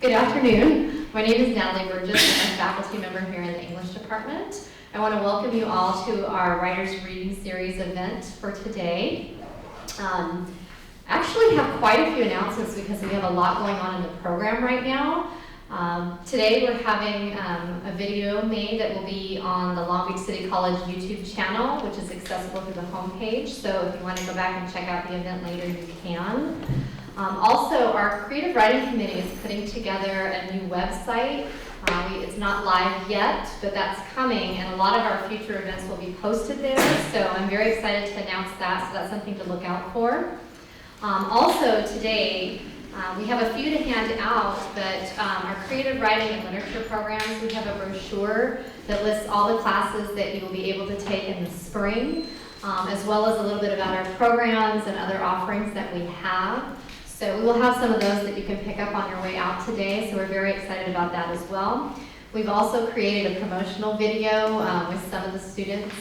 Good afternoon. My name is Natalie Burgess. I'm a faculty member here in the English department. I want to welcome you all to our Writers Reading Series event for today. I actually have quite a few announcements because we have a lot going on in the program right now. Today we're having a video made that will be on the Long Beach City College YouTube channel, which is accessible through the homepage. So if you want to go back and check out the event later, you can. Also, our creative writing committee is putting together a new website. It's not live yet, but that's coming, and a lot of our future events will be posted there. So I'm very excited to announce that, so that's something to look out for. Also today, we have a few to hand out, but our creative writing and literature programs, we have a brochure that lists all the classes that you will be able to take in the spring, as well as a little bit about our programs and other offerings that we have. So we will have some of those that you can pick up on your way out today, so we're very excited about that as well. We've also created a promotional video with some of the students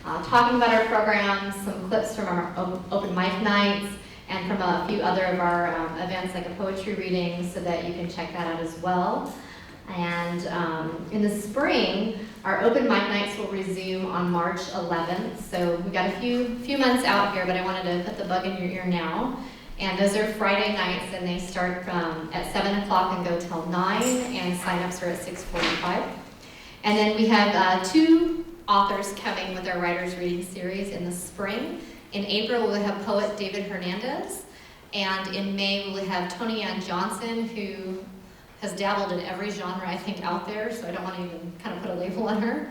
talking about our programs, some clips from our open mic nights, and from a few other of our events like a poetry reading, so that you can check that out as well. And in the spring, our open mic nights will resume on March 11th. So we've got a few months out here, but I wanted to put the bug in your ear now. And those are Friday nights, and they start at 7 o'clock and go till 9, and sign-ups are at 6:45. And then we have two authors coming with our Writers Reading Series in the spring. In April, we'll have poet David Hernandez, and in May, we'll have Toni Ann Johnson, who has dabbled in every genre, I think, out there, so I don't want to even kind of put a label on her.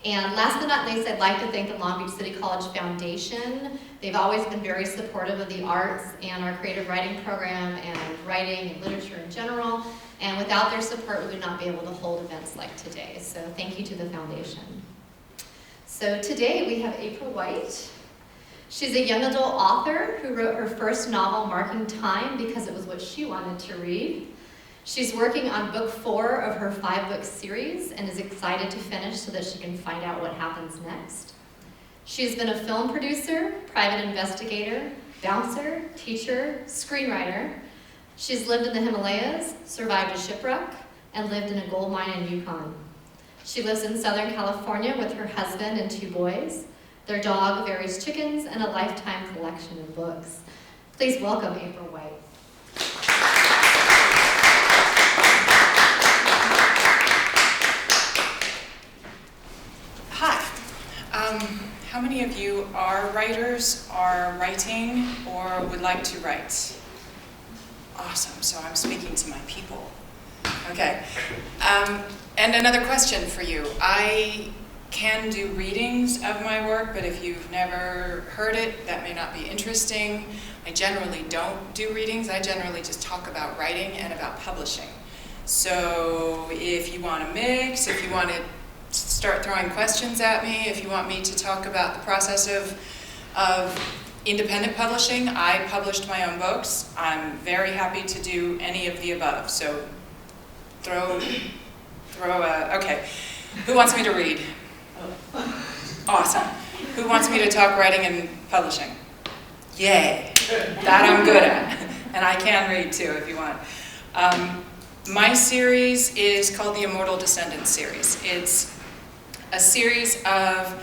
And last but not least, I'd like to thank the Long Beach City College Foundation. They've always been very supportive of the arts and our creative writing program and writing and literature in general. And without their support, we would not be able to hold events like today. So thank you to the foundation. So today we have April White. She's a young adult author who wrote her first novel, Marking Time, because it was what she wanted to read. She's working on book 4 of her 5-book series and is excited to finish so that she can find out what happens next. She's been a film producer, private investigator, bouncer, teacher, screenwriter. She's lived in the Himalayas, survived a shipwreck, and lived in a gold mine in Yukon. She lives in Southern California with her husband and 2 boys, their dog, various chickens, and a lifetime collection of books. Please welcome April White. How many of you are writers, are writing, or would like to write? Awesome, so I'm speaking to my people. Okay, and another question for you. I can do readings of my work, but if you've never heard it, that may not be interesting. I generally don't do readings. I generally just talk about writing and about publishing. So if you want to mix, if you want to start throwing questions at me, if you want me to talk about the process of independent publishing, I published my own books. I'm very happy to do any of the above. So okay. Who wants me to read? Awesome. Who wants me to talk writing and publishing? Yay. That I'm good at. And I can read too if you want. My series is called the Immortal Descendants series. It's a series of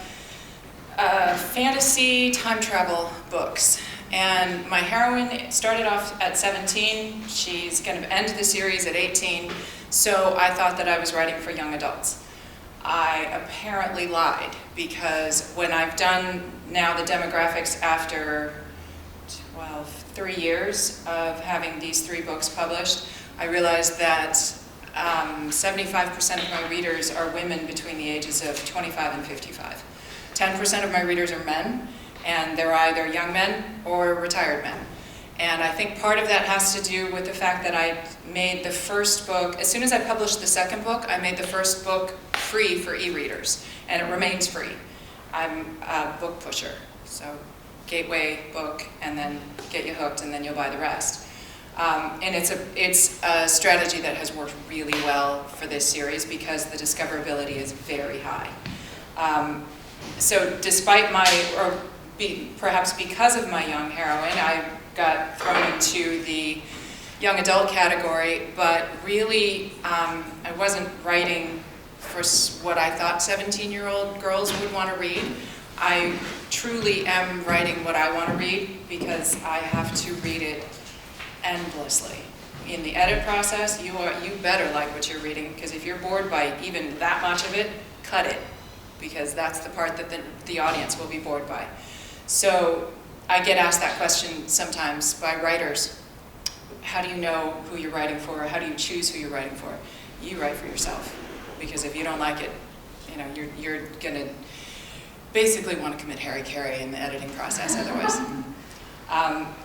fantasy time travel books. And my heroine started off at 17. She's going to end the series at 18. So I thought that I was writing for young adults. I apparently lied, because when I've done now the demographics after 3 years of having these 3 books published, I realized that 75% of my readers are women between the ages of 25 and 55. 10% of my readers are men, and they're either young men or retired men. And I think part of that has to do with the fact that I made the first book, as soon as I published the second book, I made the first book free for e-readers, and it remains free. I'm a book pusher, so gateway book, and then get you hooked, and then you'll buy the rest. And it's a strategy that has worked really well for this series because the discoverability is very high. So despite perhaps because of my young heroine, I got thrown into the young adult category, but really I wasn't writing for what I thought 17-year-old girls would want to read. I truly am writing what I want to read because I have to read it endlessly. In the edit process, you better like what you're reading, because if you're bored by even that much of it, cut it, because that's the part that the audience will be bored by. So I get asked that question sometimes by writers. How do you know who you're writing for? How do you choose who you're writing for? You write for yourself, because if you don't like it, you're gonna basically want to commit Harry in the editing process otherwise.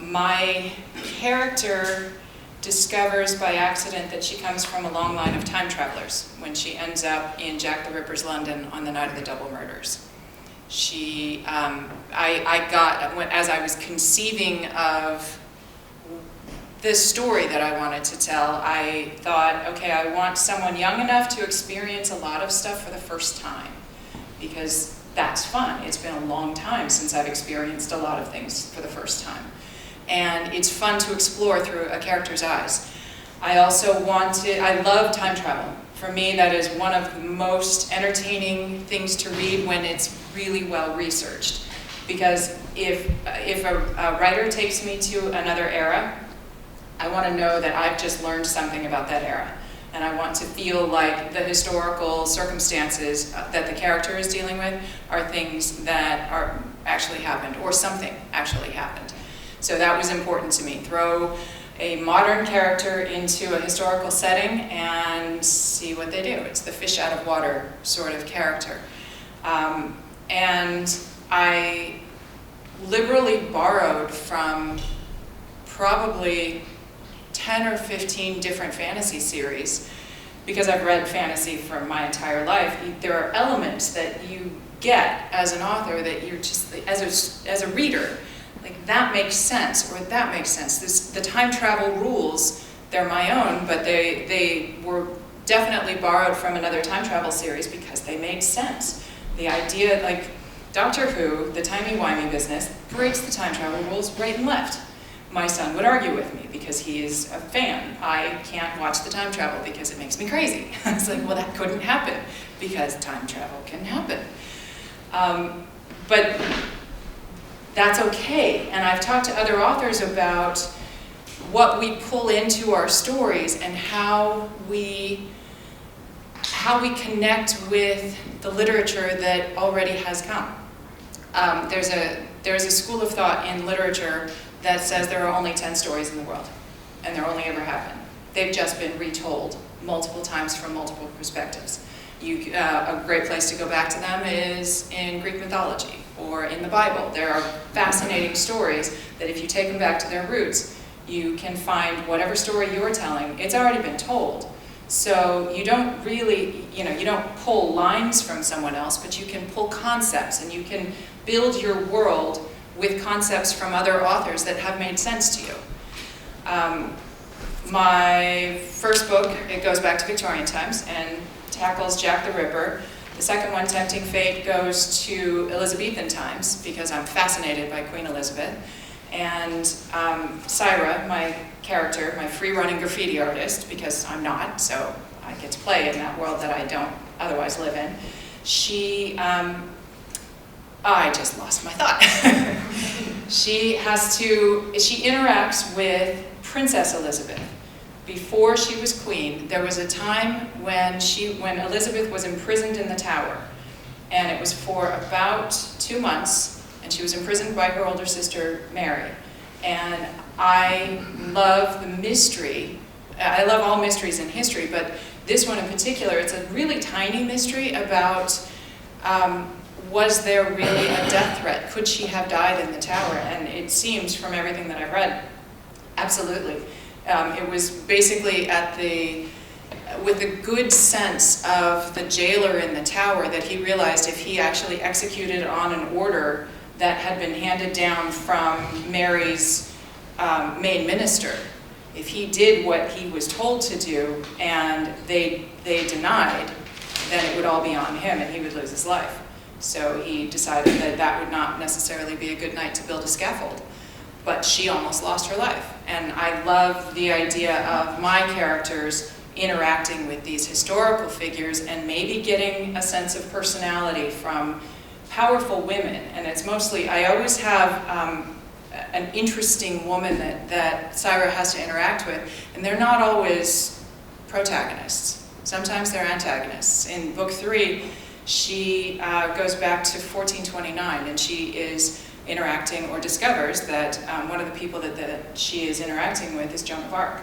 My character discovers by accident that she comes from a long line of time travelers when she ends up in Jack the Ripper's London on the night of the double murders. As I was conceiving of this story that I wanted to tell, I thought, okay, I want someone young enough to experience a lot of stuff for the first time, because that's fun. It's been a long time since I've experienced a lot of things for the first time. And it's fun to explore through a character's eyes. I love time travel. For me, that is one of the most entertaining things to read when it's really well researched. Because if a writer takes me to another era, I want to know that I've just learned something about that era. And I want to feel like the historical circumstances that the character is dealing with are things that are actually happened, or something actually happened. So that was important to me. Throw a modern character into a historical setting and see what they do. It's the fish out of water sort of character. And I liberally borrowed from probably 10 or 15 different fantasy series, because I've read fantasy for my entire life. There are elements that you get as an author that you're just, as a reader, like that makes sense, or that makes sense. The time travel rules, they're my own, but they were definitely borrowed from another time travel series because they made sense. The idea, like Doctor Who, the timey-wimey business, breaks the time travel rules right and left. My son would argue with me because he is a fan. I can't watch the time travel because it makes me crazy. It's like, well, that couldn't happen because time travel can happen. But that's okay. And I've talked to other authors about what we pull into our stories and how we connect with the literature that already has come. There's a school of thought in literature that says there are only 10 stories in the world, and there only ever have been. They've just been retold multiple times from multiple perspectives. A great place to go back to them is in Greek mythology or in the Bible. There are fascinating stories that if you take them back to their roots, you can find whatever story you're telling, it's already been told. So you don't really, you don't pull lines from someone else, but you can pull concepts, and you can build your world with concepts from other authors that have made sense to you. My first book, it goes back to Victorian times and tackles Jack the Ripper. The second one, Tempting Fate, goes to Elizabethan times because I'm fascinated by Queen Elizabeth. And Syra, my character, my free-running graffiti artist, because I'm not, so I get to play in that world that I don't otherwise live in, I just lost my thought. She interacts with Princess Elizabeth. Before she was queen, there was a time when Elizabeth was imprisoned in the Tower, and it was for about 2 months, and she was imprisoned by her older sister, Mary. And I love the mystery. I love all mysteries in history, but this one in particular, it's a really tiny mystery about was there really a death threat? Could she have died in the Tower? And it seems, from everything that I've read, absolutely. It was basically with the good sense of the jailer in the Tower that he realized if he actually executed on an order that had been handed down from Mary's main minister, if he did what he was told to do and they denied, then it would all be on him and he would lose his life. So he decided that that would not necessarily be a good night to build a scaffold. but she almost lost her life. And I love the idea of my characters interacting with these historical figures and maybe getting a sense of personality from powerful women. And it's mostly, I always have an interesting woman that Saira has to interact with, and they're not always protagonists. Sometimes they're antagonists. In book 3, she goes back to 1429, and she is interacting, or discovers that one of the people that she is interacting with is Joan of Arc.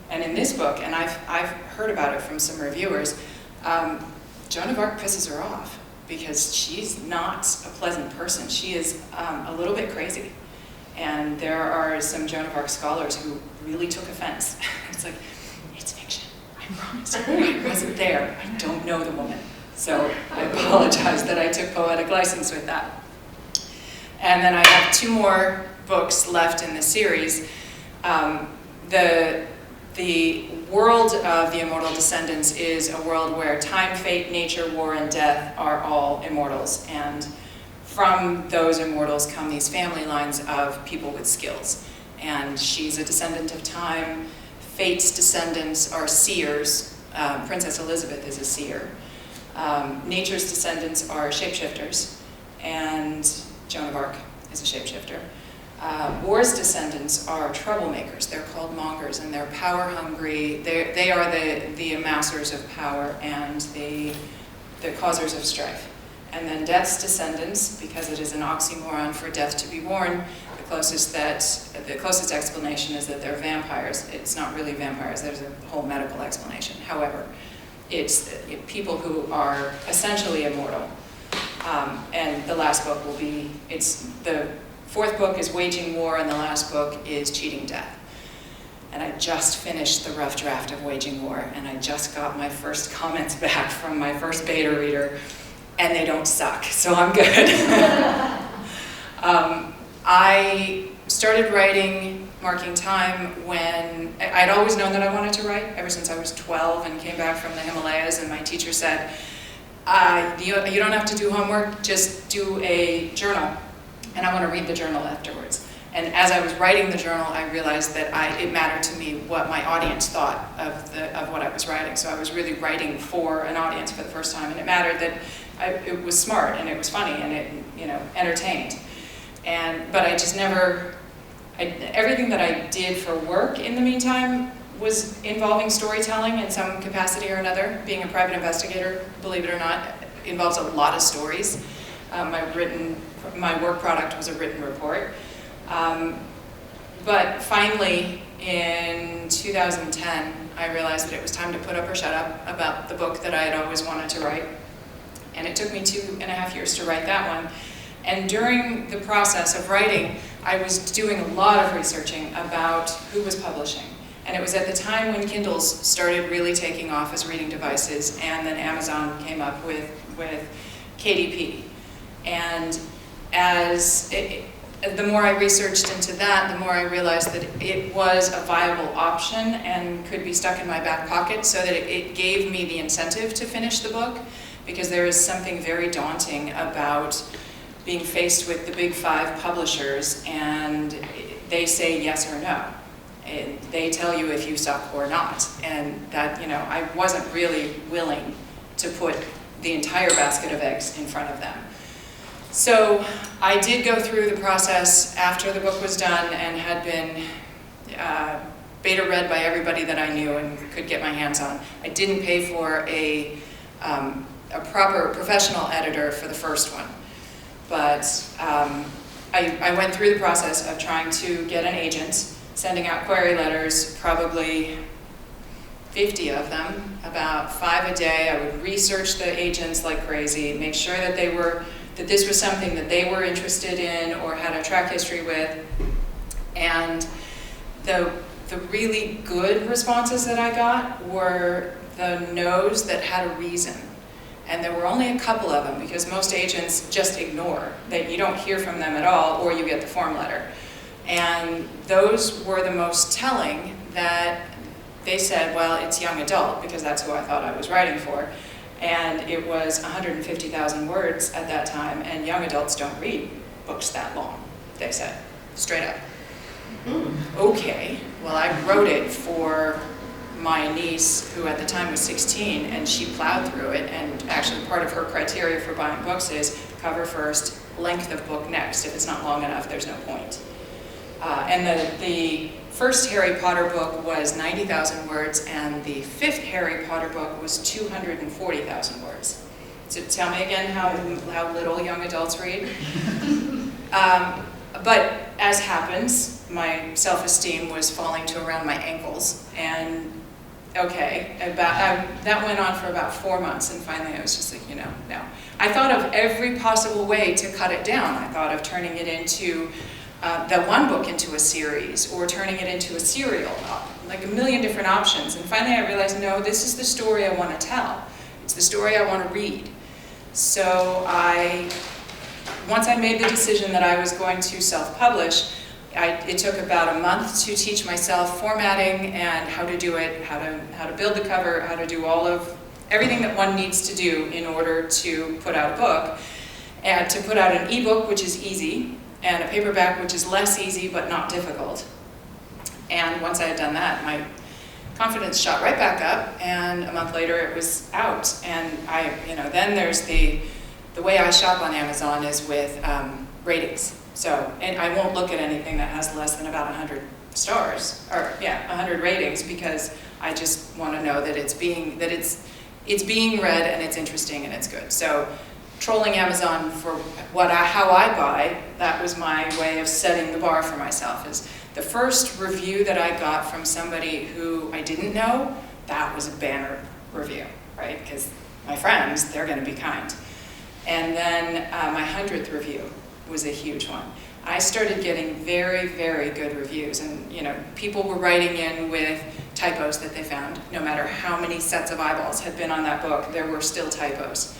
And in this book, and I've heard about it from some reviewers, Joan of Arc pisses her off because she's not a pleasant person. She is a little bit crazy. And there are some Joan of Arc scholars who really took offense. It's like, it's fiction, I promise. I wasn't there, I don't know the woman. So I apologize that I took poetic license with that. And then I have 2 more books left in the series. The world of the Immortal Descendants is a world where time, fate, nature, war, and death are all immortals. And from those immortals come these family lines of people with skills. And she's a descendant of time. Fate's descendants are seers. Princess Elizabeth is a seer. Nature's descendants are shapeshifters. And Joan of Arc is a shapeshifter. War's descendants are troublemakers. They're called mongers, and they're power hungry. They are the amassers of power and the causers of strife. And then Death's descendants, because it is an oxymoron for death to be born, the closest explanation is that they're vampires. It's not really vampires. There's a whole medical explanation. However, it's people who are essentially immortal. And the last book will be, the 4th book is Waging War, and the last book is Cheating Death. And I just finished the rough draft of Waging War, and I just got my first comments back from my first beta reader, and they don't suck, so I'm good. I started writing Marking Time when, I'd always known that I wanted to write ever since I was 12 and came back from the Himalayas, and my teacher said, you don't have to do homework, just do a journal, and I want to read the journal afterwards. And as I was writing the journal, I realized that it mattered to me what my audience thought of what I was writing. So I was really writing for an audience for the first time, and it mattered that it was smart, and it was funny, and it entertained. But I just never, everything that I did for work in the meantime was involving storytelling in some capacity or another. Being a private investigator, believe it or not, involves a lot of stories. My work product was a written report. But finally, in 2010, I realized that it was time to put up or shut up about the book that I had always wanted to write. And it took me 2.5 years to write that one. And during the process of writing, I was doing a lot of researching about who was publishing. And it was at the time when Kindles started really taking off as reading devices, and then Amazon came up with KDP. And the more I researched into that, the more I realized that it was a viable option and could be stuck in my back pocket, so that it gave me the incentive to finish the book, because there is something very daunting about being faced with the big 5 publishers and they say yes or no. And they tell you if you suck or not. And that, I wasn't really willing to put the entire basket of eggs in front of them. So I did go through the process after the book was done and had been beta read by everybody that I knew and could get my hands on. I didn't pay for a proper professional editor for the first one. But I went through the process of trying to get an agent, sending out query letters, probably 50 of them, about 5 a day. I would research the agents like crazy, make sure that this was something that they were interested in or had a track history with. And the really good responses that I got were the no's that had a reason. And there were only a couple of them, because most agents just ignore, that you don't hear from them at all, or you get the form letter. And those were the most telling, that they said, well, it's young adult, because that's who I thought I was writing for. And it was 150,000 words at that time, and young adults don't read books that long, they said, straight up. Okay, well, I wrote it for my niece, who at the time was 16, and she plowed through it, and actually part of her criteria for buying books is cover first, length of book next. If it's not long enough, there's no point. And the first Harry Potter book was 90,000 words, and the fifth Harry Potter book was 240,000 words. So tell me again how little young adults read. But as happens, my self-esteem was falling to around my ankles, and okay, that went on for about 4 months, and finally I was just like, no. I thought of every possible way to cut it down. I thought of turning it into the one book into a series, or turning it into a serial, like a million different options. And finally I realized, no, this is the story I want to tell. It's the story I want to read. So once I made the decision that I was going to self-publish, it took about a month to teach myself formatting and how to do it, how to build the cover, how to do everything that one needs to do in order to put out a book, and to put out an ebook, which is easy, and a paperback, which is less easy but not difficult. And once I had done that, my confidence shot right back up, and a month later it was out. And then there's the way I shop on Amazon is with ratings. So, and I won't look at anything that has less than about 100 stars, or 100 ratings, because I just want to know that it's being read and it's interesting and it's good. So, trolling Amazon for how I buy, that was my way of setting the bar for myself. Is the first review that I got from somebody who I didn't know, that was a banner review, right? Because my friends, they're going to be kind. And then my 100th review was a huge one. I started getting very, very good reviews, and people were writing in with typos that they found. No matter how many sets of eyeballs had been on that book, there were still typos.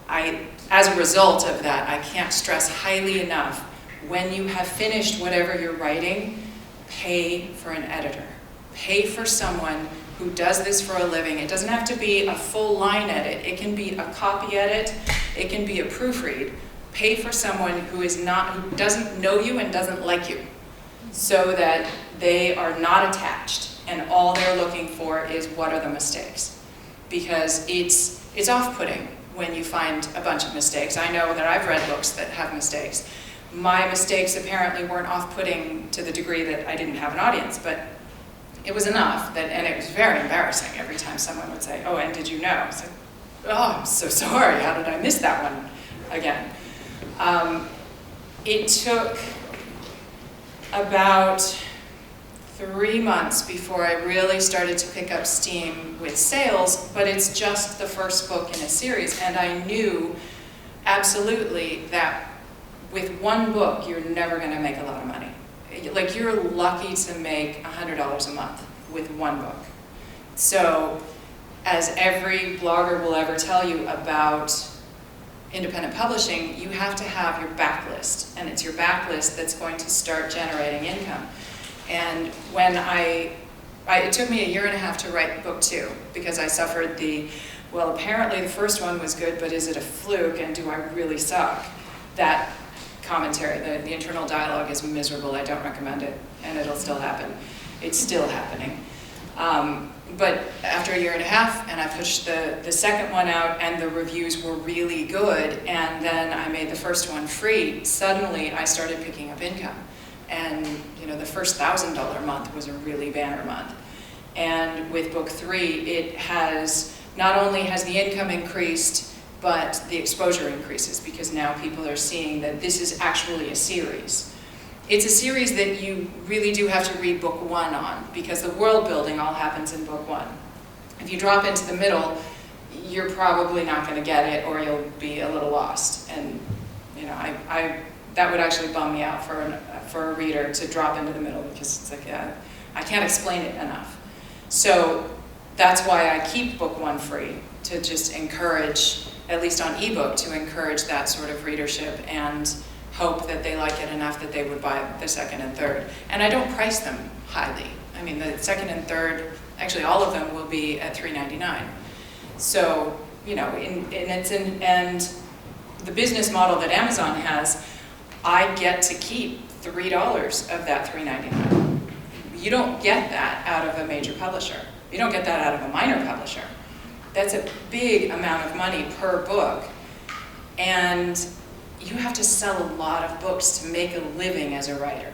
As a result of that, I can't stress highly enough, when you have finished whatever you're writing, pay for an editor. Pay for someone who does this for a living. It doesn't have to be a full line edit. It can be a copy edit. It can be a proofread. Pay for someone who doesn't know you and doesn't like you, so that they are not attached, and all they're looking for is what are the mistakes. Because it's off-putting when you find a bunch of mistakes. I know that I've read books that have mistakes. My mistakes apparently weren't off-putting to the degree that I didn't have an audience, but it was enough, and it was very embarrassing every time someone would say, oh, and did you know? It's like, oh, I'm so sorry, how did I miss that one again? It took about 3 months before I really started to pick up steam with sales, but it's just the first book in a series, and I knew absolutely that with one book, you're never going to make a lot of money. Like, you're lucky to make $100 a month with one book. So, as every blogger will ever tell you about independent publishing, you have to have your backlist, and it's your backlist that's going to start generating income. And when it took me 1.5 years to write book 2, because I suffered well, apparently the first one was good, but is it a fluke, and do I really suck? That commentary, the internal dialogue is miserable. I don't recommend it, and it'll still happen. It's still happening. But after 1.5 years, and I pushed the second one out, and the reviews were really good, and then I made the first one free, suddenly I started picking up income. And the first $1,000 month was a really banner month. And with book 3, not only has the income increased, but the exposure increases, because now people are seeing that this is actually a series. It's a series that you really do have to read book 1 on, because the world building all happens in book 1. If you drop into the middle, you're probably not going to get it, or you'll be a little lost. And that would actually bum me out for a reader to drop into the middle, because it's like I can't explain it enough. So that's why I keep book 1 free, to just encourage, at least on ebook, to encourage that sort of readership and hope that they like it enough that they would buy the second and third. And I don't price them highly. I mean, the second and third, actually all of them will be at $3.99. So, and the business model that Amazon has, I get to keep $3 of that $3.99. You don't get that out of a major publisher. You don't get that out of a minor publisher. That's a big amount of money per book. And you have to sell a lot of books to make a living as a writer.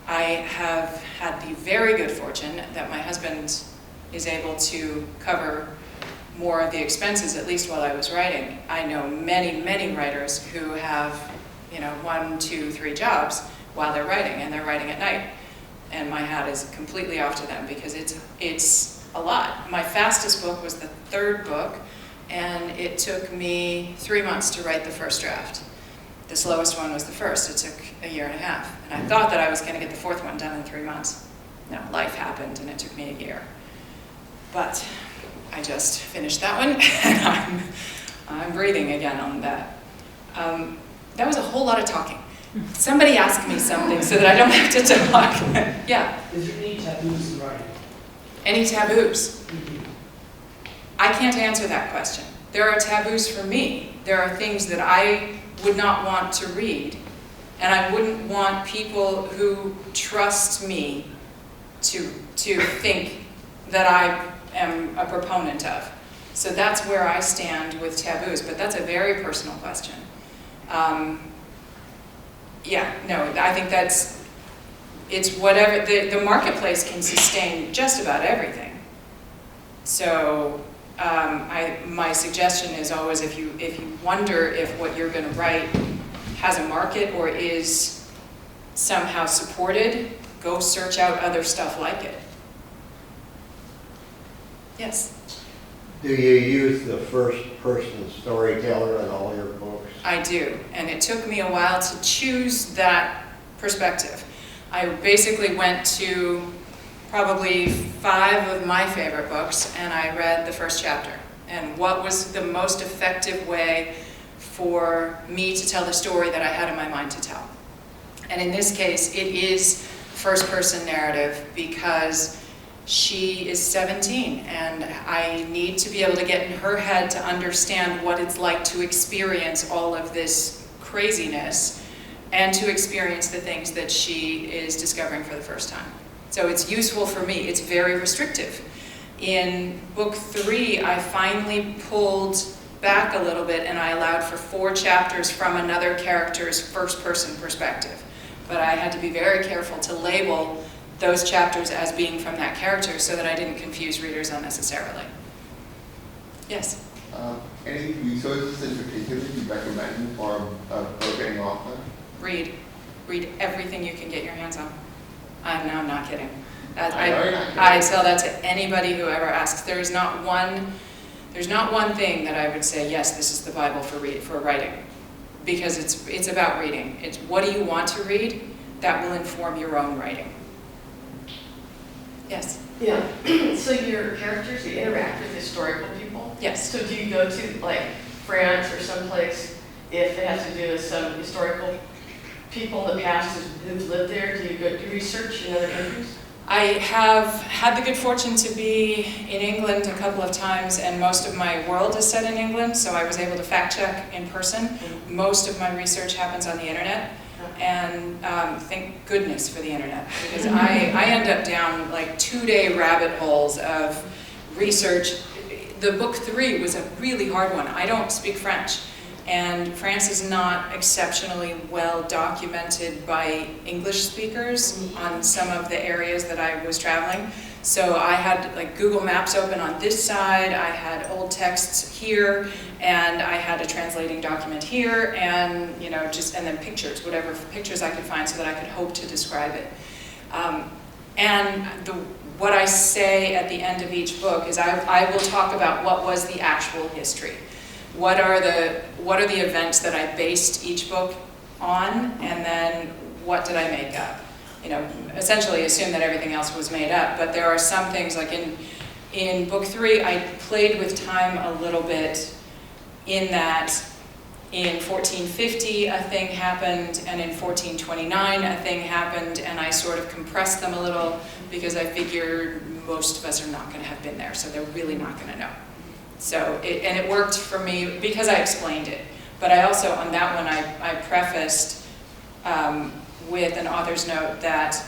I have had the very good fortune that my husband is able to cover more of the expenses, at least while I was writing. I know many, many writers who have, 1, 2, 3 jobs while they're writing, and they're writing at night. And my hat is completely off to them because it's a lot. My fastest book was the 3rd book, and it took me 3 months to write the first draft. The slowest one was the first. It took a year and a half. And I thought that I was going to get the 4th one done in 3 months. No, life happened and it took me a year. But I just finished that one, and I'm breathing again on that. That was a whole lot of talking. Somebody ask me something so that I don't have to talk. Yeah? Is there any taboos in writing? Any taboos? I can't answer that question. There are taboos for me. There are things that I would not want to read, and I wouldn't want people who trust me to think that I am a proponent of. So that's where I stand with taboos, but that's a very personal question. I think it's whatever, the marketplace can sustain just about everything. So my suggestion is always, if you wonder if what you're going to write has a market or is somehow supported, go search out other stuff like it. Yes? Do you use the first-person storyteller in all your books? I do, and it took me a while to choose that perspective. I basically went to probably 5 of my favorite books, and I read the first chapter. And what was the most effective way for me to tell the story that I had in my mind to tell? And in this case, it is first-person narrative because she is 17, and I need to be able to get in her head to understand what it's like to experience all of this craziness and to experience the things that she is discovering for the first time. So it's useful for me. It's very restrictive. In book 3, I finally pulled back a little bit and I allowed for 4 chapters from another character's first-person perspective. But I had to be very careful to label those chapters as being from that character so that I didn't confuse readers unnecessarily. Yes? Any resources in particular you recommend for a beginning author? Read. Read everything you can get your hands on. I'm not kidding. I tell that to anybody who ever asks. There's not one thing that I would say, yes, this is the Bible for writing. Because it's about reading. It's what do you want to read? That will inform your own writing. Yes? Yeah, so your characters, you interact with historical people? Yes. So do you go to like France or someplace if it has to do with some historical people in the past who've lived there? Do you go do research in other countries? I have had the good fortune to be in England a couple of times, and most of my world is set in England, so I was able to fact check in person. Most of my research happens on the internet. And thank goodness for the internet, because I end up down like 2-day rabbit holes of research. The book 3 was a really hard one. I don't speak French, and France is not exceptionally well documented by English speakers on some of the areas that I was traveling. So I had like Google Maps open on this side, I had old texts here, and I had a translating document here, and and then pictures, whatever pictures I could find so that I could hope to describe it. What I say at the end of each book is I will talk about what was the actual history. What are the events that I based each book on, and then what did I make up? Essentially assume that everything else was made up, but there are some things, like in book 3, I played with time a little bit in that in 1450 a thing happened, and in 1429 a thing happened, and I sort of compressed them a little because I figured most of us are not going to have been there, so they're really not going to know. So, it worked for me because I explained it. But I also, on that one, I prefaced with an author's note that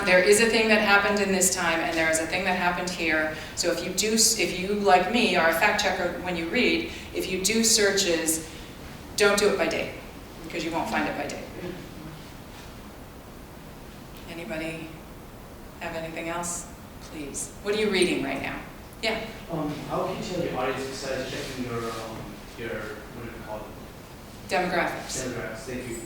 there is a thing that happened in this time and there is a thing that happened here. So if you, like me, are a fact checker when you read, if you do searches, don't do it by date, because you won't find it by date. Anybody have anything else? Please. What are you reading right now? Yeah. How can you tell your audience besides checking your what do you call it? Demographics. Demographics. Thank you.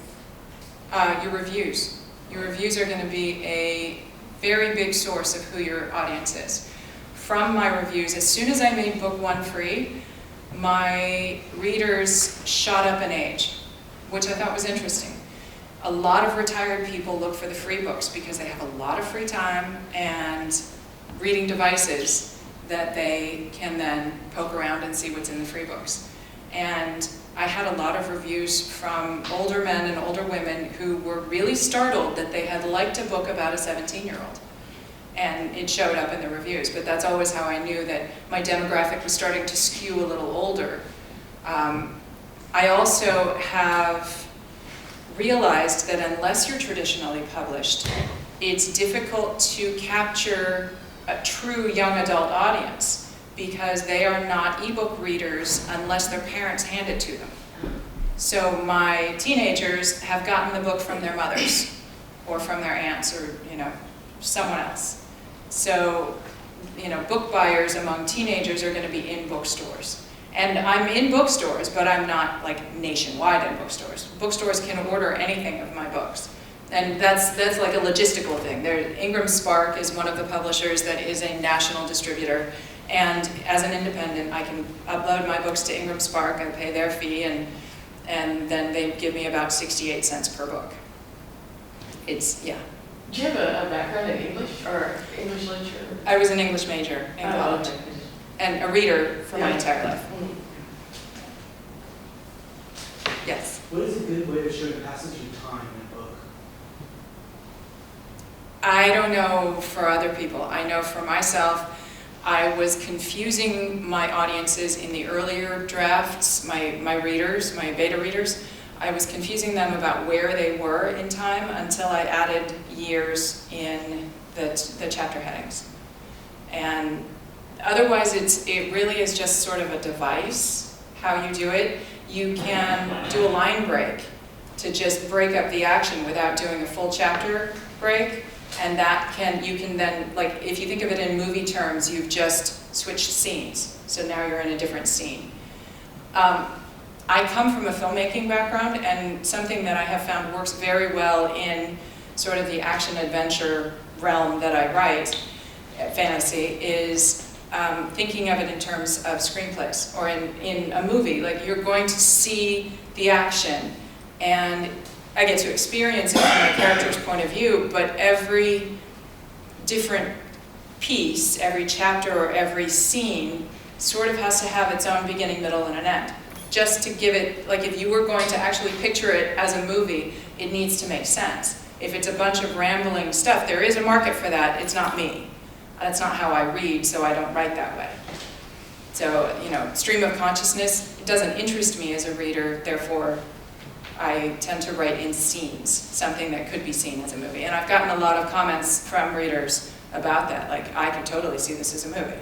Your reviews. Your reviews are going to be a very big source of who your audience is. From my reviews, as soon as I made book 1 free, my readers shot up in age, which I thought was interesting. A lot of retired people look for the free books because they have a lot of free time and reading devices that they can then poke around and see what's in the free books. And I had a lot of reviews from older men and older women who were really startled that they had liked a book about a 17-year-old. And it showed up in the reviews, but that's always how I knew that my demographic was starting to skew a little older. I also have realized that unless you're traditionally published, it's difficult to capture a true young adult audience because they are not ebook readers unless their parents hand it to them. So my teenagers have gotten the book from their mothers or from their aunts or, someone else. So, book buyers among teenagers are going to be in bookstores. And I'm in bookstores, but I'm not like nationwide in bookstores. Bookstores can order anything of my books. And that's like a logistical thing. Ingram Spark is one of the publishers that is a national distributor. And as an independent, I can upload my books to Ingram Spark, I pay their fee, and then they give me about 68 cents per book. Yeah. Do you have a background in English or English literature? I was an English major in college, Okay. and a reader for my Yeah. entire life. Mm. Yes. What is a good way of showing the passage of time in a book? I don't know for other people. I know for myself, I was confusing my audiences in the earlier drafts, my readers, my beta readers. I was confusing them about where they were in time until I added years in the chapter headings. And otherwise, it really is just sort of a device, how you do it. You can do a line break to just break up the action without doing a full chapter break. And you can then, like, if you think of it in movie terms, you've just switched scenes. So now you're in a different scene. I come from a filmmaking background, and something that I have found works very well in sort of the action-adventure realm that I write, fantasy, is thinking of it in terms of screenplays, or in a movie. Like, you're going to see the action, and I get to experience it from a character's point of view, but every different piece, every chapter or every scene sort of has to have its own beginning, middle, and an end. Just to give it, like if you were going to actually picture it as a movie, it needs to make sense. If it's a bunch of rambling stuff, there is a market for that. It's not me. That's not how I read, so I don't write that way. So, stream of consciousness, it doesn't interest me as a reader, therefore I tend to write in scenes, something that could be seen as a movie. And I've gotten a lot of comments from readers about that, like, I can totally see this as a movie.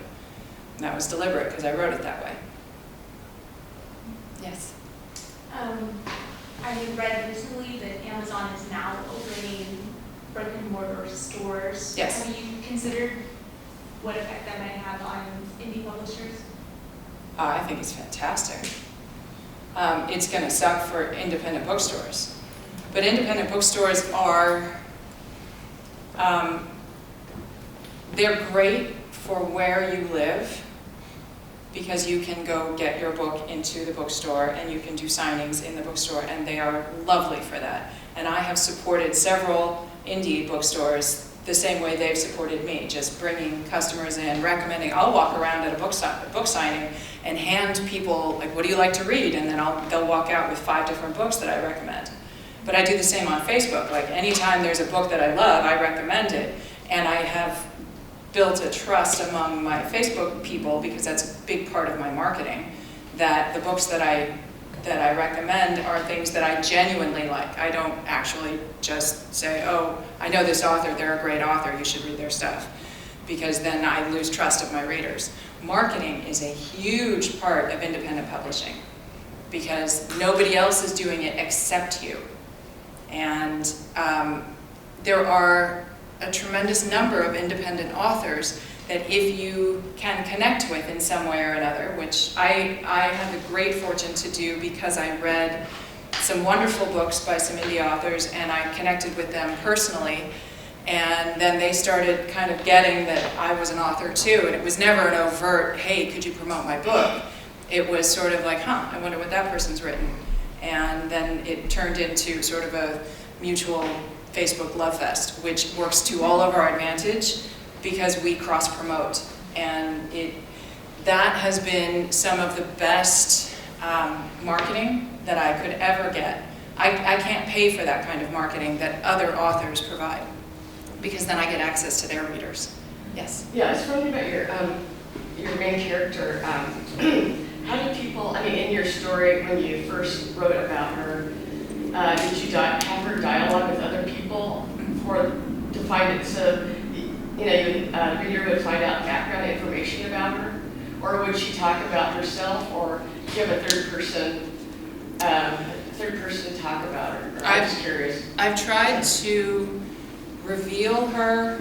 And that was deliberate, because I wrote it that way. Yes? I read recently that Amazon is now opening brick and mortar stores. Yes. Have you considered what effect that might have on indie publishers? I think it's fantastic. It's going to suck for independent bookstores. But independent bookstores are, they're great for where you live, because you can go get your book into the bookstore and you can do signings in the bookstore, and they are lovely for that. And I have supported several indie bookstores the same way they've supported me, just bringing customers in, recommending. I'll walk around at a book signing and hand people, like, what do you like to read? And then they'll walk out with 5 different books that I recommend. But I do the same on Facebook. Like, anytime there's a book that I love, I recommend it. And I have built a trust among my Facebook people, because that's a big part of my marketing, that the books that I that I recommend are things that I genuinely like. I don't actually just say, oh, I know this author, they're a great author, you should read their stuff, because then I lose trust of my readers. Marketing is a huge part of independent publishing because nobody else is doing it except you. And there are a tremendous number of independent authors that if you can connect with in some way or another, which I had the great fortune to do because I read some wonderful books by some indie authors and I connected with them personally, and then they started kind of getting that I was an author too, and it was never an overt, hey, could you promote my book? It was sort of like, I wonder what that person's written. And then it turned into sort of a mutual Facebook love fest, which works to all of our advantage because we cross-promote. And that has been some of the best marketing that I could ever get. I can't pay for that kind of marketing that other authors provide because then I get access to their readers. Yes? Yeah, I was wondering about your main character. How do people, in your story, when you first wrote about her, did you have her dialogue with other people to find it so, the reader would find out background information about her? Or would she talk about herself, or do you have a third person talk about her? I'm just curious. I've tried to reveal her,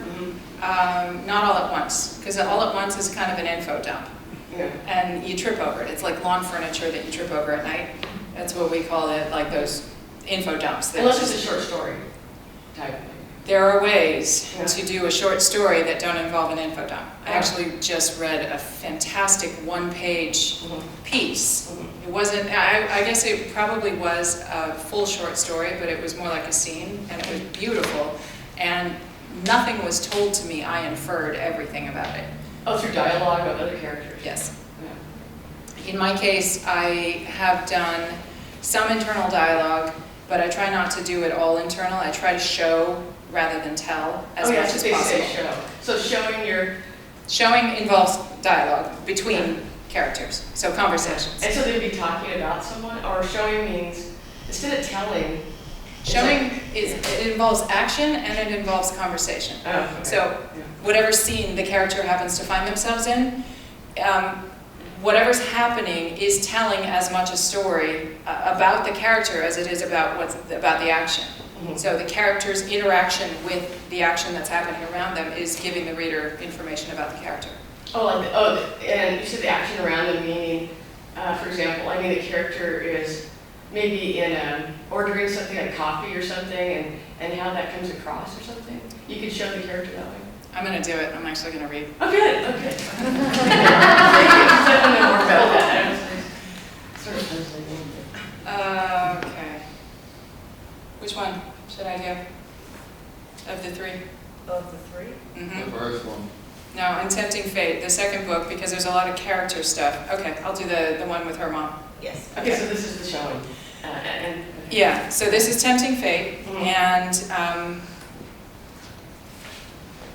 not all at once, because all at once is kind of an info dump. Yeah. And you trip over it. It's like lawn furniture that you trip over at night. That's what we call it, like those info dumps. Unless it's a short story type thing. There are ways to do a short story that don't involve an info dump. I actually just read a fantastic one-page piece. It wasn't, I guess it probably was a full short story, but it was more like a scene, and it was beautiful. And nothing was told to me. I inferred everything about it. Oh, through dialogue with other characters? Yes. Yeah. In my case, I have done some internal dialogue, but I try not to do it all internal. I try to show rather than tell as much as possible. Say show. So Showing involves dialogue between characters, so conversations. And so they'd be talking about someone, or showing means, instead of telling. Showing it involves action and it involves conversation. Oh, okay. So whatever scene the character happens to find themselves in, whatever's happening is telling as much a story about the character as it is about about the action. Mm-hmm. So the character's interaction with the action that's happening around them is giving the reader information about the character. And you said the action around them, meaning, for example, the character is maybe in ordering something like coffee or something, and how that comes across or something. You could show the character that way. I'm going to do it. I'm actually going to read. Oh, good. Okay. Thank you. I don't know more about that. I was sort of translating it. Okay. Which one should I do? Of the three? Of the three? Mm-hmm. The first one. No, in Tempting Fate, the second book, because there's a lot of character stuff. Okay, I'll do the one with her mom. Yes. Okay, so this is the showing. Yeah, so this is Tempting Fate, and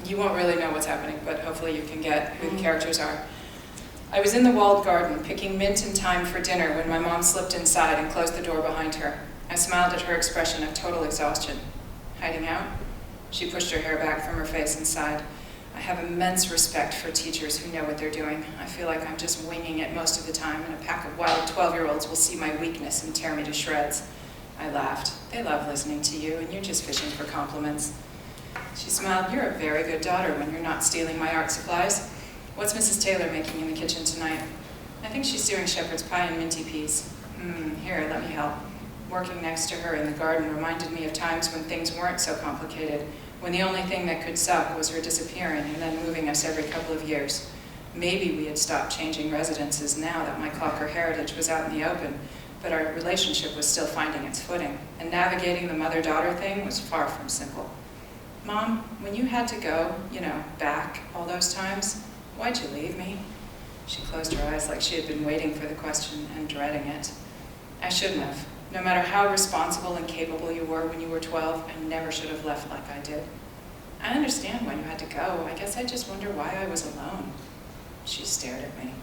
you won't really know what's happening, but hopefully you can get who the characters are. I was in the walled garden, picking mint and thyme for dinner when my mom slipped inside and closed the door behind her. I smiled at her expression of total exhaustion. Hiding out? She pushed her hair back from her face and sighed. I have immense respect for teachers who know what they're doing. I feel like I'm just winging it most of the time, and a pack of wild 12-year-olds will see my weakness and tear me to shreds. I laughed. They love listening to you, and you're just fishing for compliments. She smiled. You're a very good daughter when you're not stealing my art supplies. What's Mrs. Taylor making in the kitchen tonight? I think she's doing shepherd's pie and minty peas. Here, let me help. Working next to her in the garden reminded me of times when things weren't so complicated, when the only thing that could suck was her disappearing and then moving us every couple of years. Maybe we had stopped changing residences now that my Cocker heritage was out in the open, but our relationship was still finding its footing, and navigating the mother-daughter thing was far from simple. Mom, when you had to go, back all those times, why'd you leave me? She closed her eyes like she had been waiting for the question and dreading it. I shouldn't have. No matter how responsible and capable you were when you were 12, I never should have left like I did. I understand why you had to go. I guess I just wonder why I was alone. She stared at me.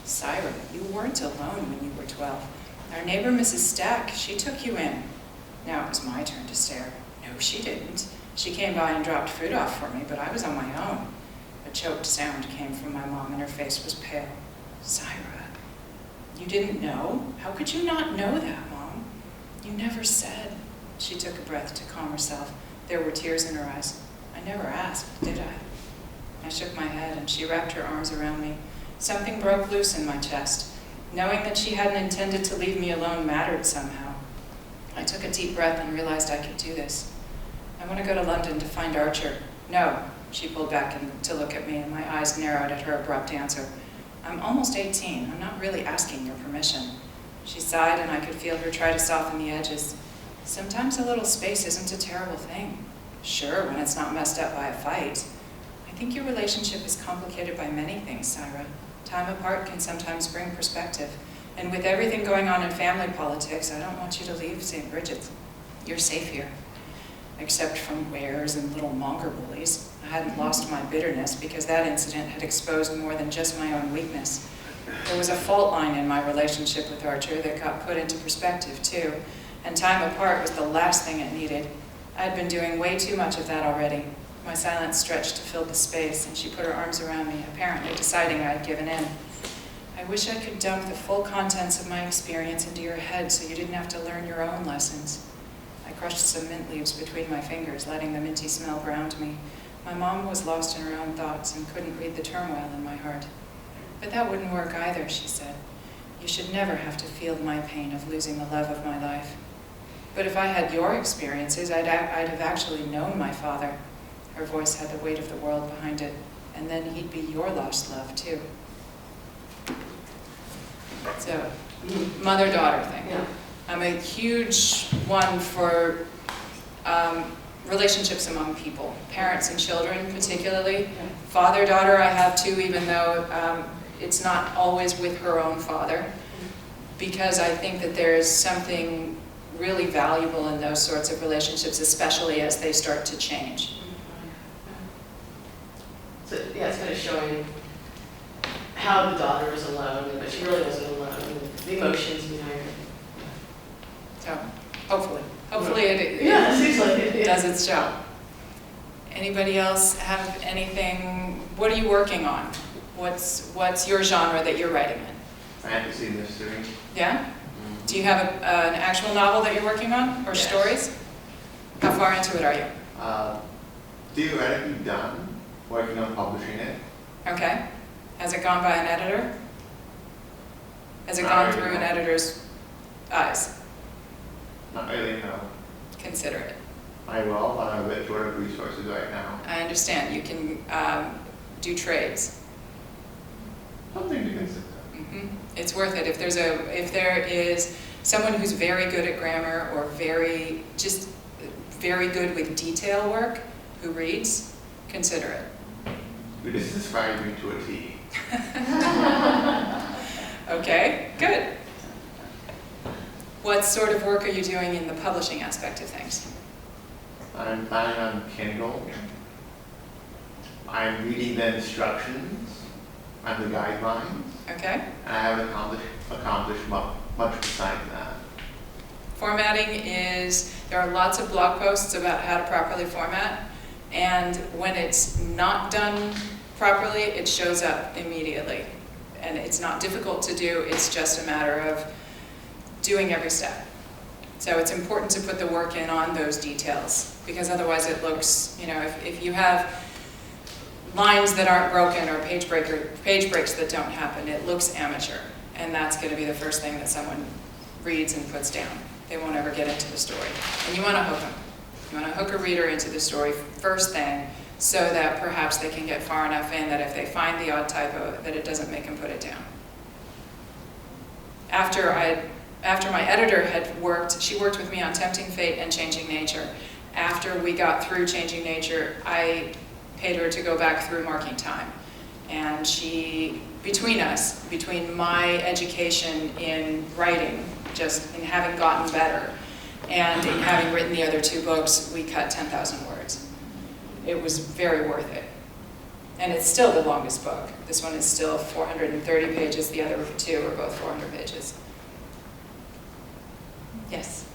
Syra, you weren't alone when you were 12. Our neighbor, Mrs. Stack, she took you in. Now it was my turn to stare. No, she didn't. She came by and dropped food off for me, but I was on my own. A choked sound came from my mom, and her face was pale. Syra, you didn't know? How could you not know that, Mom? You never said. She took a breath to calm herself. There were tears in her eyes. I never asked, did I? I shook my head, and she wrapped her arms around me. Something broke loose in my chest. Knowing that she hadn't intended to leave me alone mattered somehow. I took a deep breath and realized I could do this. I want to go to London to find Archer. No, she pulled back to look at me, and my eyes narrowed at her abrupt answer. I'm almost 18. I'm not really asking your permission. She sighed, and I could feel her try to soften the edges. Sometimes a little space isn't a terrible thing. Sure, when it's not messed up by a fight. I think your relationship is complicated by many things, Syra. Time apart can sometimes bring perspective. And with everything going on in family politics, I don't want you to leave St. Bridget's. You're safe here. Except from wares and little monger bullies. I hadn't lost my bitterness because that incident had exposed more than just my own weakness. There was a fault line in my relationship with Archer that got put into perspective too, and time apart was the last thing it needed. I'd been doing way too much of that already. My silence stretched to fill the space, and she put her arms around me, apparently deciding I'd given in. I wish I could dump the full contents of my experience into your head so you didn't have to learn your own lessons. I crushed some mint leaves between my fingers, letting the minty smell ground me. My mom was lost in her own thoughts and couldn't read the turmoil in my heart. But that wouldn't work either, she said. You should never have to feel my pain of losing the love of my life. But if I had your experiences, I'd have actually known my father. Her voice had the weight of the world behind it. And then he'd be your lost love, too. It's a mother-daughter thing. Yeah. I'm a huge one for relationships among people, parents and children particularly. Father-daughter I have too, even though it's not always with her own father, because I think that there's something really valuable in those sorts of relationships, especially as they start to change. So yeah, it's kind of showing how the daughter was alone, but she really wasn't alone, and the emotions behind it. So, hopefully it Yeah, it seems like it. Yeah. does its job. Anybody else have anything? What are you working on? What's your genre that you're writing in? Fantasy mystery. Yeah? Do you have an actual novel that you're working on, or Yes. stories? How far into it are you? Theoretically done, working on publishing it. Okay. Has it gone by an editor? Has it Not gone really, through an no. editor's eyes? Not really, no. Consider it. I will, but I'm a bit short of resources right now. I understand. You can do trades. Something to consider. It's worth it. If there is someone who's very good at grammar or very good with detail work who reads, consider it. You just described me to a T. Okay, good. What sort of work are you doing in the publishing aspect of things? I'm planning on Kindle. I'm reading the instructions and the guidelines, Okay. and I haven't accomplished much besides that. Formatting there are lots of blog posts about how to properly format, and when it's not done properly, it shows up immediately. And it's not difficult to do, it's just a matter of doing every step. So it's important to put the work in on those details, because otherwise it looks, if you have lines that aren't broken or page breaks that don't happen, it looks amateur. And that's going to be the first thing that someone reads and puts down. They won't ever get into the story. And you want to hook them. You want to hook a reader into the story first thing, so that perhaps they can get far enough in that if they find the odd typo, that it doesn't make them put it down. After my editor had worked, she worked with me on Tempting Fate and Changing Nature. After we got through Changing Nature, I paid her to go back through Marking Time. And between my education in writing, just in having gotten better, and in having written the other 2 books, we cut 10,000 words. It was very worth it. And it's still the longest book. This one is still 430 pages, the other 2 are both 400 pages. Yes.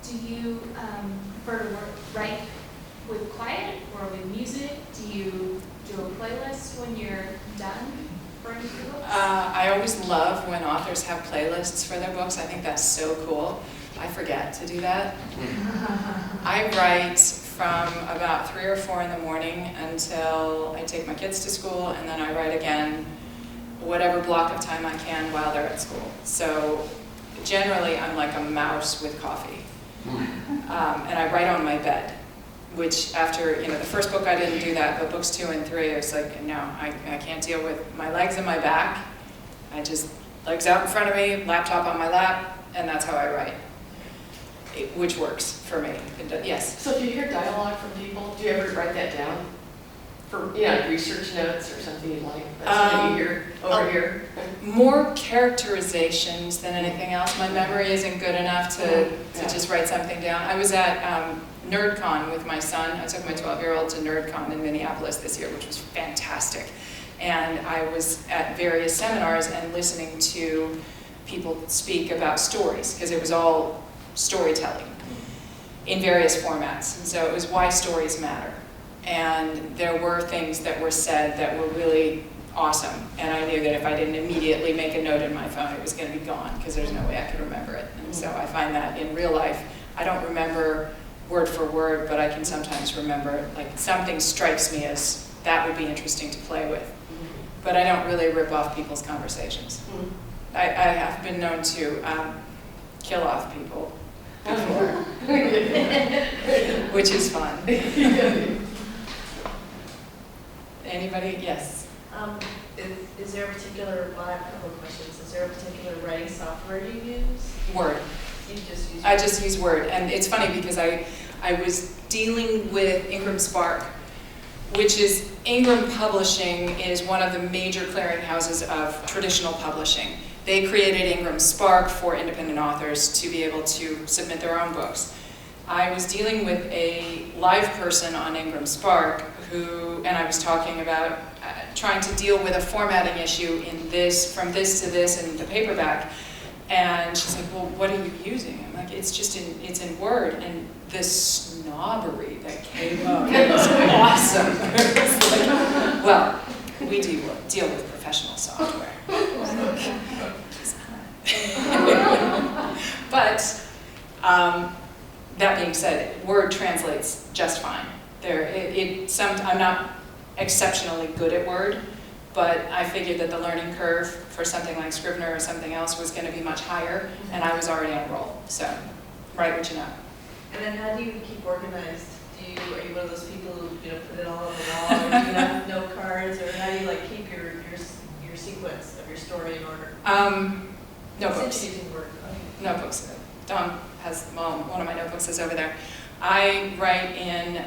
Do you prefer to write with quiet or with music? Do you do a playlist when you're done writing your books? I always love when authors have playlists for their books. I think that's so cool. I forget to do that. I write from about 3 or 4 in the morning until I take my kids to school, and then I write again whatever block of time I can while they're at school. So generally I'm like a mouse with coffee. And I write on my bed, which after, the first book I didn't do that, but books 2 and 3, I was like, no, I can't deal with my legs and my back. I just, legs out in front of me, laptop on my lap, and that's how I write, which works for me. Yes? So if you hear dialogue from people, do you ever write that down? For, like research notes or something you like? That's something you hear over here? More characterizations than anything else. My memory isn't good enough to just write something down. I was at NerdCon with my son. I took my 12-year-old to NerdCon in Minneapolis this year, which was fantastic. And I was at various seminars and listening to people speak about stories, because it was all storytelling in various formats. And so it was why stories matter. And there were things that were said that were really awesome. And I knew that if I didn't immediately make a note in my phone, it was going to be gone, because there's no way I could remember it. And so I find that in real life, I don't remember word for word, but I can sometimes remember, like, something strikes me as that would be interesting to play with. But I don't really rip off people's conversations. I have been known to kill off people before, which is fun. Anybody? Yes. Is there a particular, well, I have a couple of questions. Is there a particular writing software you use? Word. You just use I just use Word. And it's funny because I was dealing with Ingram Spark, which is, Ingram Publishing is one of the major clearinghouses of traditional publishing. They created Ingram Spark for independent authors to be able to submit their own books. I was dealing with a live person on Ingram Spark and I was talking about trying to deal with a formatting issue in this, from this to this in the paperback. And she's like, well, what are you using? I'm like, it's in Word. And the snobbery that came up was awesome. It's like, well, we do deal with professional software. But that being said, Word translates just fine. I'm not exceptionally good at Word, but I figured that the learning curve for something like Scrivener or something else was going to be much higher, and I was already on a roll. So, write what you know. And then how do you keep organized? Are you one of those people who put it all on the wall, or do you have note cards, or how do you keep your sequence of your story in order? Notebooks. Since using Word. Okay. Notebooks. Dawn has, one of my notebooks is over there. I write in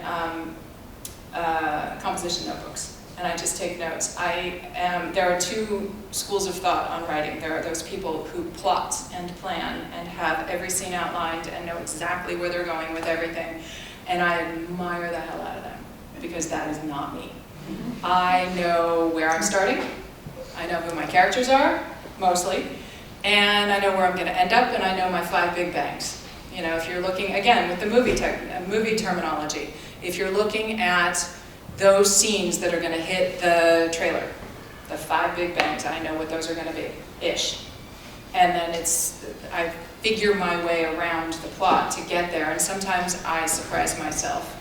composition notebooks, and I just take notes. There are 2 schools of thought on writing. There are those people who plot and plan and have every scene outlined and know exactly where they're going with everything, and I admire the hell out of them, because that is not me. I know where I'm starting, I know who my characters are, mostly, and I know where I'm going to end up, and I know my 5 big bangs. If you're looking, again, with the movie terminology, if you're looking at those scenes that are going to hit the trailer, the 5 big bangs, I know what those are going to be, ish. And then I figure my way around the plot to get there, and sometimes I surprise myself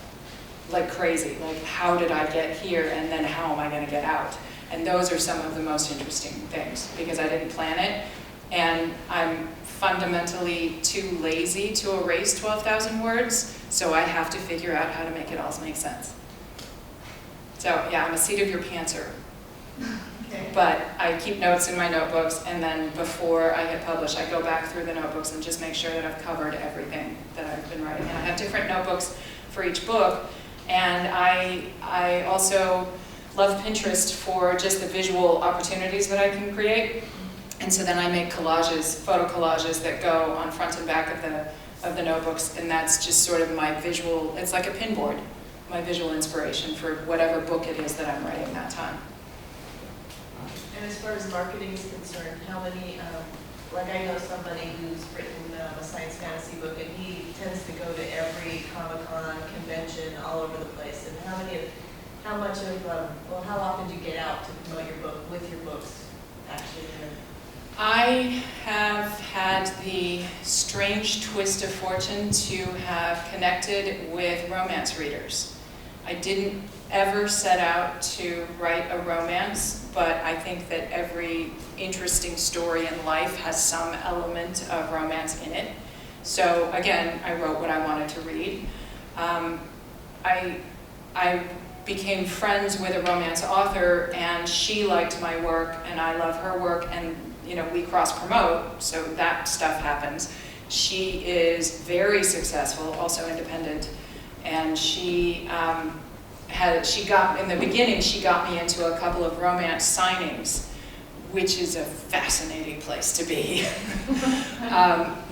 like crazy, like how did I get here, and then how am I going to get out? And those are some of the most interesting things, because I didn't plan it, and I'm fundamentally too lazy to erase 12,000 words, so I have to figure out how to make it all make sense. So yeah, I'm a seat of your pantser. Okay. But I keep notes in my notebooks, and then before I hit publish, I go back through the notebooks and just make sure that I've covered everything that I've been writing. And I have different notebooks for each book, and I also love Pinterest for just the visual opportunities that I can create. And so then I make collages, photo collages that go on front and back of the notebooks, and that's just sort of my visual, it's like a pinboard, my visual inspiration for whatever book it is that I'm writing that time. And as far as marketing is concerned, how many like I know somebody who's written a science fantasy book, and he tends to go to every Comic-Con convention all over the place. And how often do you get out to promote your book with your books actually? I have had the strange twist of fortune to have connected with romance readers. I didn't ever set out to write a romance, but I think that every interesting story in life has some element of romance in it. So again, I wrote what I wanted to read. I became friends with a romance author, and she liked my work, and I love her work, and we cross-promote, so that stuff happens. She is very successful, also independent, and in the beginning, she got me into a couple of romance signings, which is a fascinating place to be.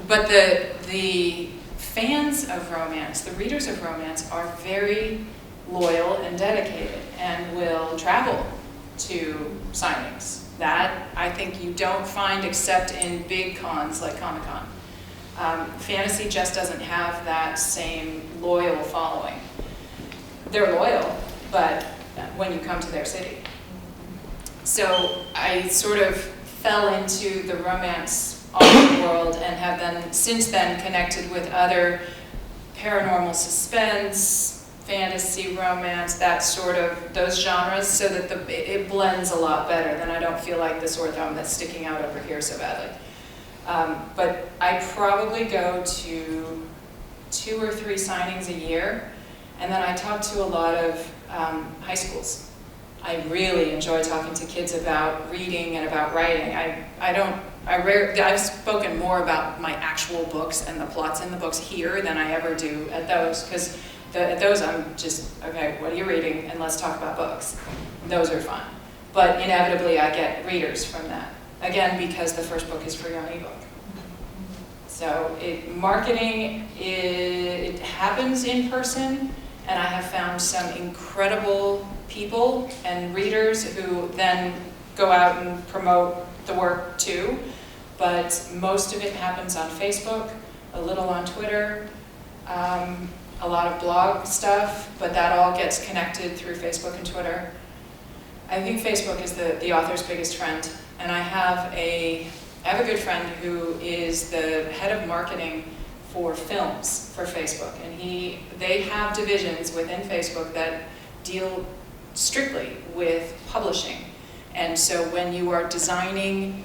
But the fans of romance, the readers of romance, are very loyal and dedicated and will travel to signings. That, I think, you don't find except in big cons like Comic-Con. Fantasy just doesn't have that same loyal following. They're loyal, but when you come to their city. So I sort of fell into the romance author world and have then, since then, connected with other paranormal suspense, fantasy, romance, those genres, so that it blends a lot better. Then I don't feel like the sore thumb that's sticking out over here so badly. But I probably go to 2 or 3 signings a year, and then I talk to a lot of high schools. I really enjoy talking to kids about reading and about writing. I've spoken more about my actual books and the plots in the books here than I ever do at those, because at those I'm just, okay, what are you reading? And let's talk about books. Those are fun. But inevitably I get readers from that. Again, because the first book is free on ebook. So marketing, it happens in person, and I have found some incredible people and readers who then go out and promote the work too. But most of it happens on Facebook, a little on Twitter, a lot of blog stuff, but that all gets connected through Facebook and Twitter. I think Facebook is the author's biggest friend, and I have a good friend who is the head of marketing for films for Facebook, and they have divisions within Facebook that deal strictly with publishing. And so when you are designing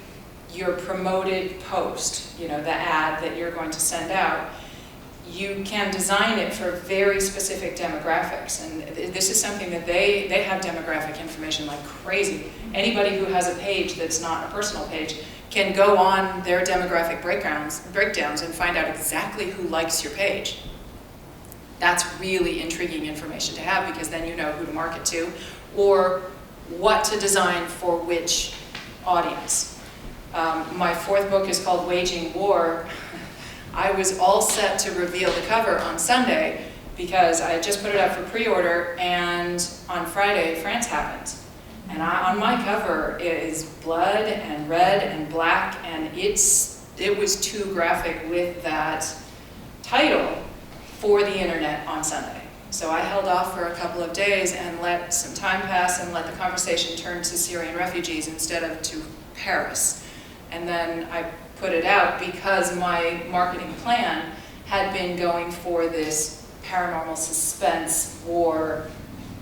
your promoted post, the ad that you're going to send out, you can design it for very specific demographics. And this is something that they have demographic information like crazy. Anybody who has a page that's not a personal page can go on their demographic breakdowns and find out exactly who likes your page. That's really intriguing information to have, because then you know who to market to or what to design for which audience. My 4th book is called Waging War. I was all set to reveal the cover on Sunday because I had just put it up for pre-order, and on Friday, France happened. And on my cover is blood and red and black, and it was too graphic with that title for the internet on Sunday. So I held off for a couple of days and let some time pass and let the conversation turn to Syrian refugees instead of to Paris. And then I put it out because my marketing plan had been going for this paranormal suspense, war,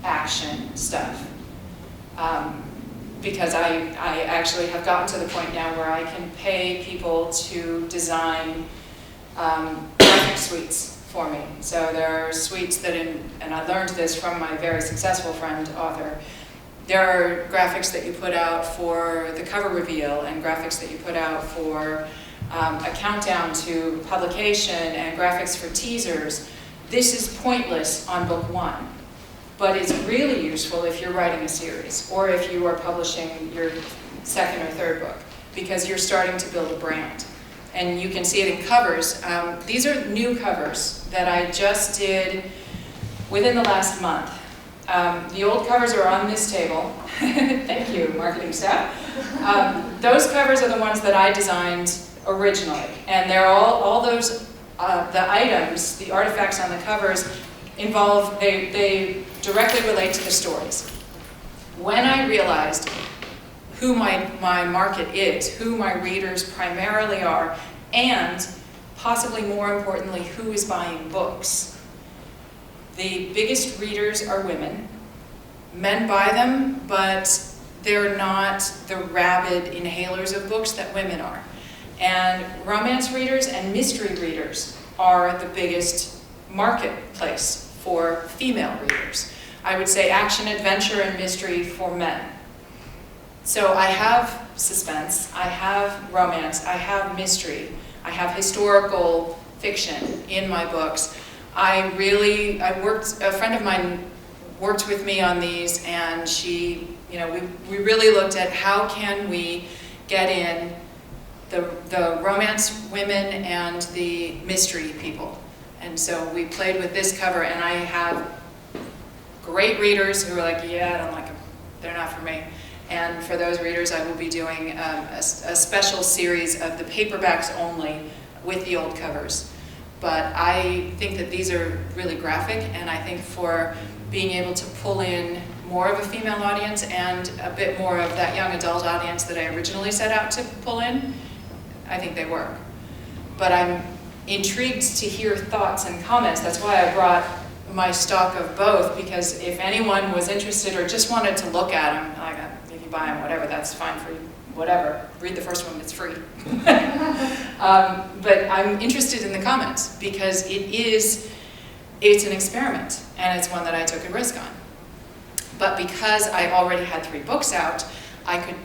action stuff. Because I actually have gotten to the point now where I can pay people to design graphic suites for me. So there are suites that, and I learned this from my very successful friend, author, there are graphics that you put out for the cover reveal, and graphics that you put out for a countdown to publication, and graphics for teasers. This is pointless on book 1, but it's really useful if you're writing a series or if you are publishing your 2nd or 3rd book, because you're starting to build a brand. And you can see it in covers. These are new covers that I just did within the last month. The old covers are on this table. Thank you, marketing staff. Those covers are the ones that I designed originally. And they're all those, the items, the artifacts on the covers involve, they directly relate to the stories. When I realized who my market is, who my readers primarily are, and possibly more importantly, who is buying books. The biggest readers are women. Men buy them, but they're not the rabid inhalers of books that women are. And romance readers and mystery readers are the biggest marketplace for female readers. I would say action, adventure, and mystery for men. So I have suspense, I have romance, I have mystery, I have historical fiction in my books. A friend of mine worked with me on these, and she, we really looked at how can we get in the romance women and the mystery people. And so we played with this cover, and I have great readers who are like, yeah, I don't like them, they're not for me. And for those readers, I will be doing a special series of the paperbacks only with the old covers. But I think that these are really graphic, and I think for being able to pull in more of a female audience and a bit more of that young adult audience that I originally set out to pull in, I think they work. But I'm intrigued to hear thoughts and comments. That's why I brought my stock of both, because if anyone was interested or just wanted to look at them, like, if you buy them, whatever, that's fine for you, whatever. Read the first one, it's free. But I'm interested in the comments, because it's an experiment, and it's one that I took a risk on. But because I already had 3 books out, I could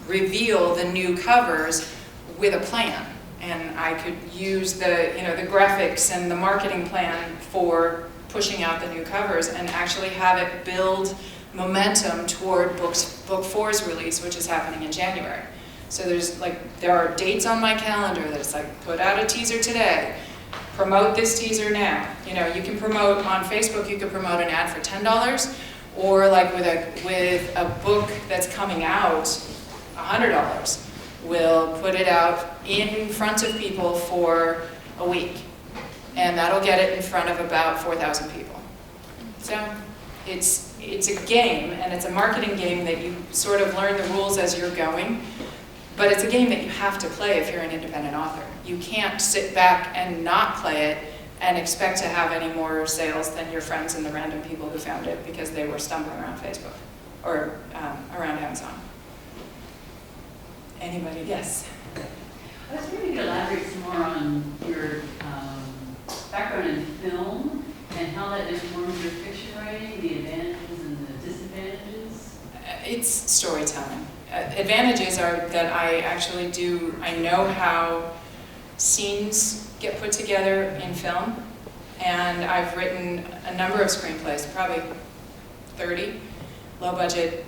reveal the new covers with a plan, and I could use the graphics and the marketing plan for pushing out the new covers and actually have it build momentum toward book 4's release, which is happening in January. So there are dates on my calendar that's like, put out a teaser today, promote this teaser now. You can promote on Facebook, you can promote an ad for $10, or like with a book that's coming out, $100. We'll put it out in front of people for a week, and that'll get it in front of about 4,000 people. So it's a game, and it's a marketing game that you sort of learn the rules as you're going, but it's a game that you have to play if you're an independent author. You can't sit back and not play it and expect to have any more sales than your friends and the random people who found it because they were stumbling around Facebook or around Amazon. Anybody? Yes? I was wondering if you could elaborate some more on your background in film and how that informs your fiction writing, the advantages and the disadvantages. It's storytelling. Advantages are that I know how scenes get put together in film, and I've written a number of screenplays, probably 30, low budget,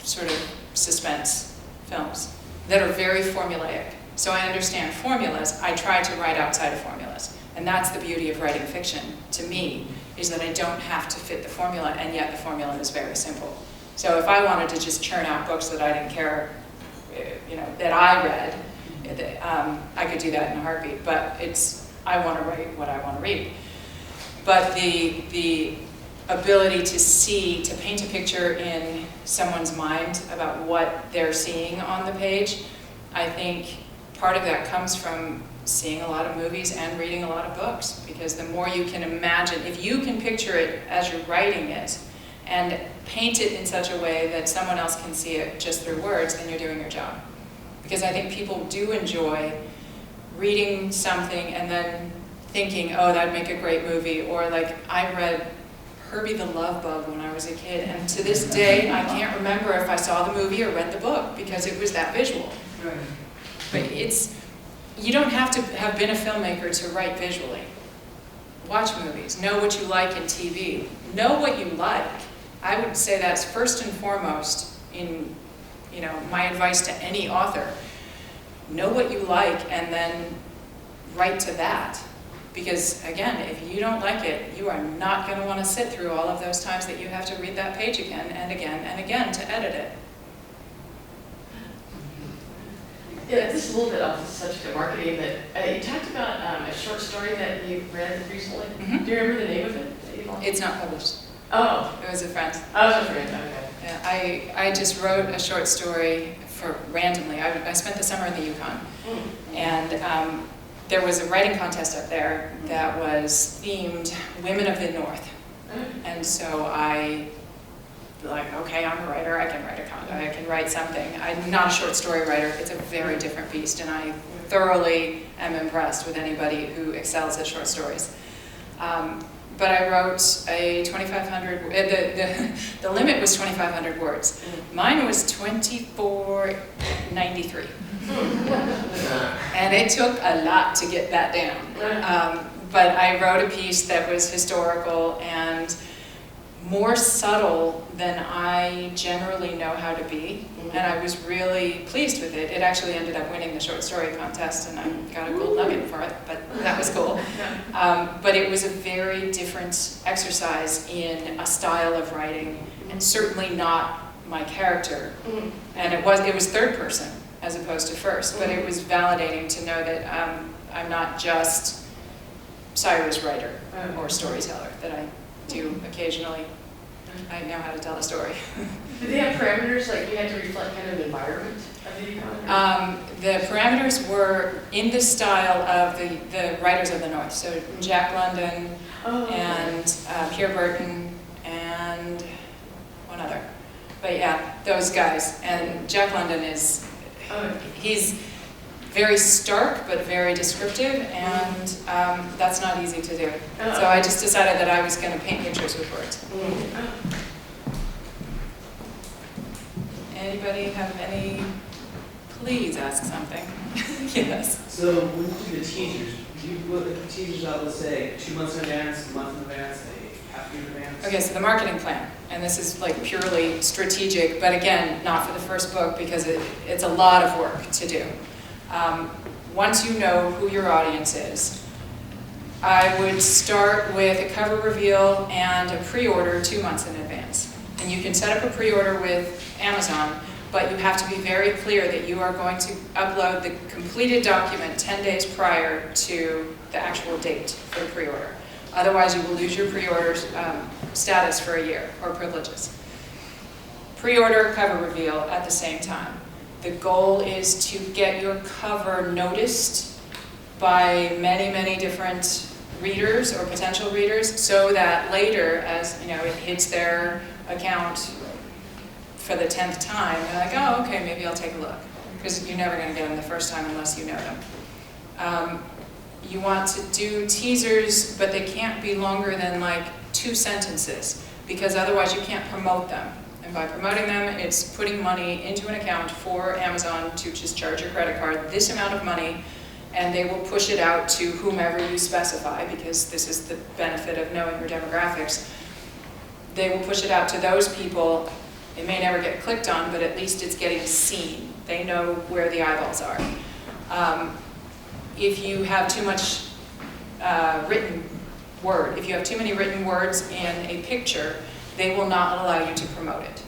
sort of suspense films that are very formulaic. So I understand formulas, I try to write outside of formulas. And that's the beauty of writing fiction, to me, is that I don't have to fit the formula, and yet the formula is very simple. So if I wanted to just churn out books that I didn't care, that I read, I could do that in a heartbeat, but I want to write what I want to read. But the ability to paint a picture in someone's mind about what they're seeing on the page, I think part of that comes from seeing a lot of movies and reading a lot of books, because the more you can imagine, if you can picture it as you're writing it and paint it in such a way that someone else can see it just through words, then you're doing your job. Because I think people do enjoy reading something and then thinking, oh, that'd make a great movie, or like I read Herbie the Love Bug when I was a kid, and to this day I can't remember if I saw the movie or read the book because it was that visual. Right. But you don't have to have been a filmmaker to write visually. Watch movies, know what you like in TV, know what you like. I would say that's first and foremost in my advice to any author. Know what you like and then write to that. Because again, if you don't like it, you are not going to want to sit through all of those times that you have to read that page again and again and again to edit it. Yeah, this is a little bit off the subject of marketing, but you talked about a short story that you read recently. Mhm. Do you remember the name of it? that you launched? It's not published. Oh, It was a friend. I was afraid, okay. Yeah, I just wrote a short story for randomly. I spent the summer in the Yukon, and there was a writing contest up there that was themed Women of the North. And so I, like, okay, I'm a writer, I can write something. I'm not a short story writer, it's a very different beast, and I thoroughly am impressed with anybody who excels at short stories. But I wrote a 2,500, the limit was 2,500 words. Mine was 2,493. And it took a lot to get that down. But I wrote a piece that was historical and more subtle than I generally know how to be. And I was really pleased with it. It actually ended up winning the short story contest, and I got a gold nugget for it, but that was cool. But it was a very different exercise in a style of writing, and certainly not my character. And it was third person as opposed to first, but it was validating to know that I'm not just Cyrus writer or storyteller, that I do occasionally. I know how to tell a story. Did they have parameters, like you had to reflect kind of the environment of the Yukon? The parameters were in the style of the writers of the North. So Jack London and Pierre Burton and one other. But yeah, those guys. And Jack London he's very stark but very descriptive, and that's not easy to do. So I just decided that I was going to paint pictures with words. Anybody have any? Please ask something. Yes. So when you do the teasers, do you put the teasers out, let's say, 2 months in advance, a month in advance, a half year in advance? Okay, so the marketing plan, and this is like purely strategic, but again, not for the first book because it's a lot of work to do. Once you know who your audience is, I would start with a cover reveal and a pre-order 2 months in advance. And you can set up a pre-order with Amazon, but you have to be very clear that you are going to upload the completed document 10 days prior to the actual date for the pre-order. Otherwise, you will lose your pre-order status for a year, or privileges. Pre-order, cover reveal at the same time. The goal is to get your cover noticed by many, many different readers or potential readers, so that later, as you know, it hits their account for the 10th time, they're like, oh, okay, maybe I'll take a look. Because you're never going to get them the first time unless you know them. You want to do teasers, but they can't be longer than like 2 sentences, because otherwise you can't promote them. And by promoting them, it's putting money into an account for Amazon to just charge your credit card this amount of money, and they will push it out to whomever you specify, because this is the benefit of knowing your demographics. They will push it out to those people. It may never get clicked on, but at least it's getting seen. They know where the eyeballs are. If you have too much written word, if you have too many written words in a picture, they will not allow you to promote it.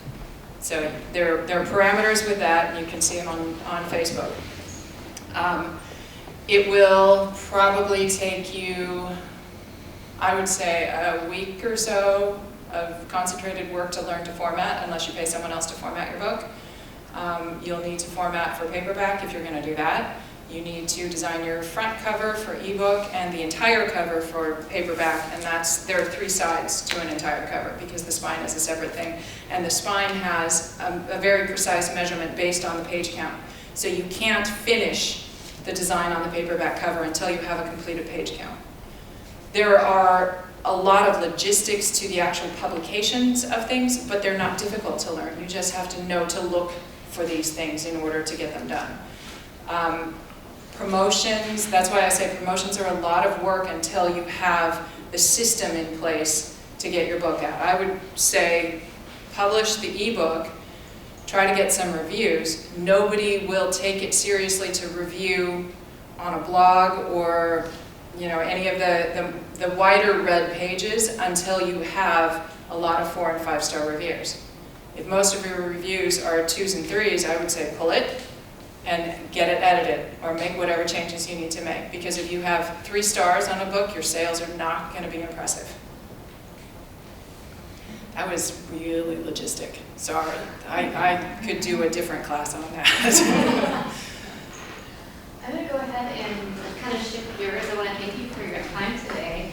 So there are parameters with that, and you can see them on Facebook. It will probably take you, I would say, a week or so of concentrated work to learn to format, unless you pay someone else to format your book. You'll need to format for paperback if you're going to do that. You need to design your front cover for ebook and the entire cover for paperback, and there are 3 sides to an entire cover because the spine is a separate thing. And the spine has a very precise measurement based on the page count. So you can't finish the design on the paperback cover until you have a completed page count. There are a lot of logistics to the actual publications of things, but they're not difficult to learn. You just have to know to look for these things in order to get them done. Promotions, that's why I say promotions are a lot of work until you have the system in place to get your book out. I would say publish the ebook, try to get some reviews. Nobody will take it seriously to review on a blog or any of the wider read pages until you have a lot of 4- and 5-star reviews. If most of your reviews are 2s and 3s, I would say pull it and get it edited or make whatever changes you need to make. Because if you have 3 stars on a book, your sales are not going to be impressive. That was really logistic. Sorry. I could do a different class on that. I'm going to go ahead and kind of shift gears. I want to thank you for your time today.